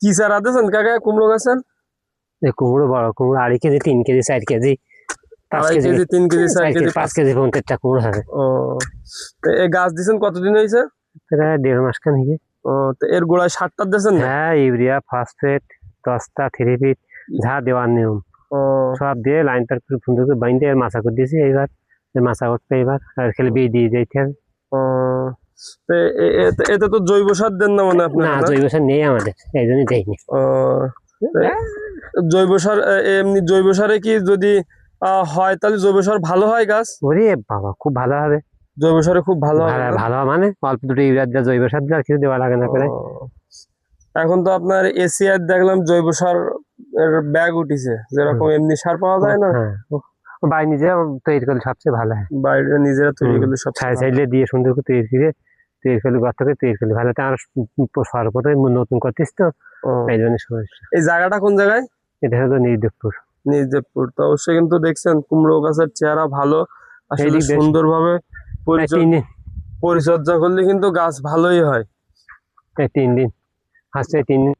কি চারা দিয়েছেন কাকা কুমড়ো গাছের? কুমড়ো বড় কুমড়ো 2.5 KG 3 KG 4 KG 5 2.5 KG KG 3 KG 4 KG 5 KG 50টা কুমড়ো হবে। ও, তো এই গাছ দিয়েছেন কতদিন হয়েছে? প্রায় 1.5 মাস খান হয়েছে। ও, তো এর গোড়ায় সারটা দিয়েছেন না? হ্যাঁ, ইউরিয়া ফসফেট 10টা 3 ফিট যা দেওয়ার নিয়ম ও, সব দিয়ে লাইন তার সুন্দর করে বাইন্দে এর মাছা করে দিয়েছি। এইবার এর মাছা করতে এবার আর খালি বীজ দিয়ে দিতে হবে। ও, তো এতে তো জৈব সার দেন না মানে না, আপনারা না? জৈব সার নেই আমাদের, এই জন্যই দেয়নি। ও, জৈব সার এমনি জৈব সারে কি যদি হয় তাহলে জৈব সার ভালো হয় গাছ? ওরে বাবা, খুব ভালো হবে। জৈব সারে খুব ভালো হবে ভালো না? ভালো মানে অল্প দুটো ইউরিয়া দিয়ে জৈব সার দিয়ে আর কিছু দেওয়া লাগে না করে। ও, এখন তো আপনার এসিআই দেখলাম জৈব সার এর ব্যাগ উঠিছে, যেরকম এমনি সার পাওয়া যায় না, হ্যাঁ, ও বাড়ি নিজে তৈরি করলে সবচেয়ে ভালো হয়। বাইরে নিজেরা তৈরি করলে সবচেয়ে সাইড ভালো। সাইডে দিয়ে সুন্দর করে তৈরি করলে গর্ত করে তৈরি করলে ভালো। তা আর সর্বপ্রথম নতুন করতিস তো, ও, এই জন্য সমস্যা। এই জায়গাটা কোন জায়গায়? এটা হলো নির্দেবপুর। নিজদেবপুর। তো অবশ্যই কিন্তু দেখছেন কুমড়ো গাছের চেহারা ভালো, আসলে এইদিক বেশ সুন্দরভাবে প্রায় 3 দিন, পরিচর্যা করলে কিন্তু গাছ ভালোই হয়। প্রায় 3 দিন আসছে, 3 দিন